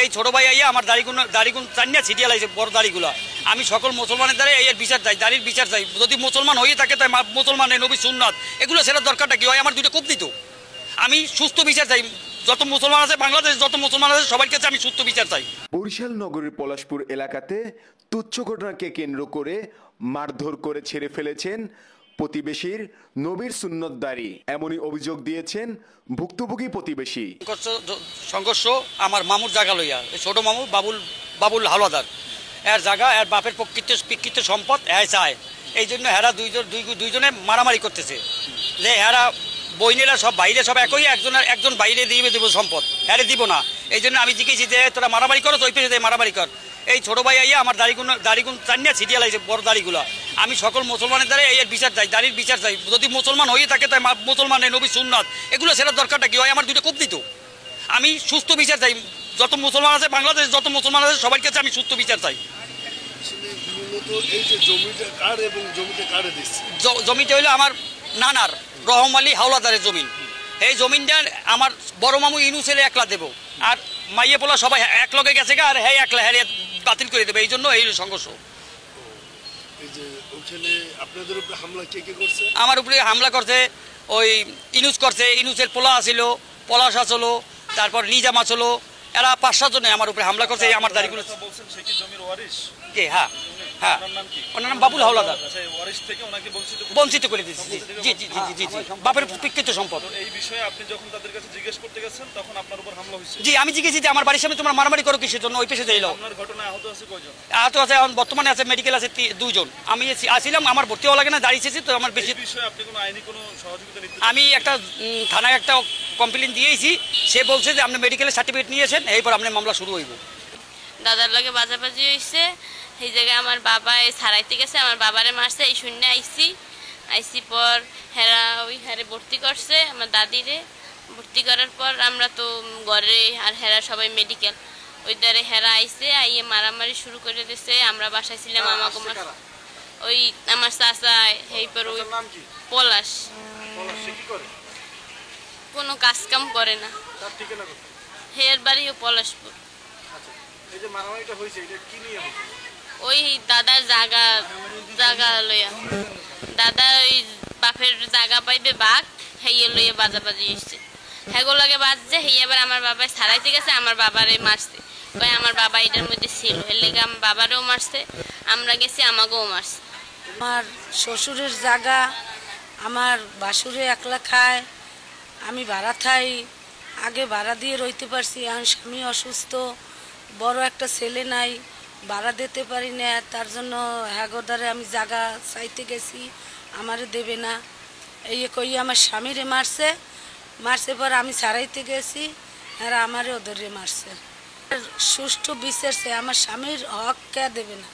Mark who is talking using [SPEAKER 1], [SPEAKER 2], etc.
[SPEAKER 1] এই ছোট ভাই আইয়া আমার দাড়িগুন চান্নিয়া ছিটিয়ে লাগছে বড় দাড়িগুলো। আমি সকল মুসলমানের দ্বারা এর বিচার চাই, দাড়ির বিচার চাই। যদি মুসলমান হয়ে থাকে তাই মুসলমানের নবী সুন্নাত এগুলো সেটার দরকারটা কি হয়? আমার দুটো কোপ দিত। আমি সুস্থ বিচার চাই। যত মুসলমান আছে বাংলাদেশ, যত মুসলমান আছে সবার কাছে আমি সুস্থ বিচার চাই।
[SPEAKER 2] বরিশাল নগরীর পলাশপুর এলাকাতে তুচ্ছ ঘটনাকে কেন্দ্র করে মারধর করে ছেড়ে ফেলেছেন প্রতিবেশীর নবীর সুন্নতদারি, এমনই অভিযোগ দিয়েছেন ভুক্তভোগী প্রতিবেশী।
[SPEAKER 1] সংঘর্ষ আমার মামুর জায়গা লইয়া, ছোট মামু বাবুল হাওলাদার, এর জায়গা এর বাপের প্রকৃত সম্পদ এ চায়। এই জন্য হেরা দুইজনে মারামারি করতেছে যে হেরা বইনেরা সব বাইরে সব একই, একজন বাইরে দিব সম্পদ, হ্যাঁ দিব না। এই জন্য আমি জিজ্ঞেসি যে তোরা মারামারি করো, তো ওই পেশে মারামারি কর। এই ছোট ভাই আইয়া আমার দাড়িগুন চান্নিয়া ছিটিয়ে লাগছে বড় দাড়িগুলো। আমি সকল মুসলমানের দ্বারা এর বিচার চাই, দাড়ির বিচার চাই। যদি মুসলমান হয়ে থাকে তাই মুসলমানের নবী সুন্নাত এগুলো সেটার দরকারটা কি হয়? আমার দুটো কোপ দিত। আমি সুস্থ বিচার চাই। যত মুসলমান আছে বাংলাদেশ, যত মুসলমান আছে সবার কাছে আমি সুস্থ বিচার চাই। জমিটা হইলো আমার নানার রহম আলী হাওলাদারের জমিন। এই জমিনটা আমার বড় মামু ইনুসের একলা দেব, আর মাইয়ে পোলা সবাই এক লগে গেছে আর হ্যাঁ একলা হ্যাঁ বাতিল করে দেবে। এই জন্য এই সংঘর্ষ। আমার উপরে হামলা করছে ওই ইনুস করছে, ইনুসের পোলা আসিল, পলাশ আসলো, তারপর নিজাম আসলো, এরা 5-7 জনে আমার উপরে হামলা করছে। আমার দাড়িগুলো কে? হ্যাঁ হ্যাঁ, ওনার নাম বাবুল হাওলাদার। বঞ্চিত করে দিয়েছে। জি জি জি জি জি, বাপের প্রকৃত সম্পদ।
[SPEAKER 3] এই বিষয়ে আপনি যখন তাদের কাছে জিজ্ঞেস করতে গেছেন তখন আপনার উপর হামলা হয়েছে?
[SPEAKER 1] জি, আমি জিজ্ঞেস যে আমার বাড়ির সামনে তোমরা মারামারি করো কিসের জন্য? ওই পেশে যাইল।
[SPEAKER 3] আপনার ঘটনায় আহত আছে কয়জন?
[SPEAKER 1] আহত আছে এখন বর্তমানে আছে মেডিকেল আছে 2 জন। আমি আসছিলাম, আমার ভর্তি হওয়া লাগে না, দাঁড়িয়েছি তো আমার বেশি।
[SPEAKER 3] বিষয়ে আপনি কোনো আইনি কোনো সহযোগিতা নিতে?
[SPEAKER 1] আমি একটা থানায় একটা কমপ্লেন দিয়েছি, সে বলছে যে আপনি মেডিকেলের সার্টিফিকেট নিয়েছেন, এরপর আপনার মামলা শুরু হইব।
[SPEAKER 4] দাদার লগে বাজাবাজি হয়েছে, সেই জায়গায় আমার বাবা ছাড়াইতে গেছে, আমার বাবারে মারছে। এই শূন্য আইসি পর হেরা ওই হারে ভর্তি করছে আমার দাদিরে। ভর্তি করার পর আমরা তো ঘরে, আর হেরা সবাই মেডিকেল। ওই দ্বারে হেরা আইসে, আইয়ে মারামারি শুরু করে দিয়েছে। আমরা বাসায় ছিলাম, আমাকে ওই আমার চাচা, এইপর ওই পলাশ কোনো কাজ কাম করে না। হের বাড়িও পলাশপুর। ওই দাদার জায়গা লইয়া, দাদা ওই বাপের জায়গা পাইবে বাঘ, হেয়ে লইয়া বাজাবাজি এসছে। হেগো লাগে বাজছে, হেয়ে এবার আমার বাবাই ছাড়াইতে গেছে, আমার বাবারে মারছে। কই আমার বাবা এটার মধ্যে ছিল, এর লেগে আমার বাবারও মারছে, আমরা গেছি আমাকেও মারছে।
[SPEAKER 5] আমার শ্বশুরের জায়গা, আমার বাসুরে একলা খায়, আমি ভাড়া খাই। আগে ভাড়া দিয়ে রইতে পারছি, এখন স্বামী অসুস্থ, বড় একটা ছেলে নাই, ভাড়া দিতে পারি না। তার জন্য হ্যাগোদারে আমি জায়গা চাইতে গেছি, আমারে দেবে না। এই কই আমার স্বামীরে মারছে পর আমি ছাড়াইতে গেছি, আর আমারে ওদেরে মারছে। সুষ্ঠু বিচার চাই, আমার স্বামীর হক কে দেবে না।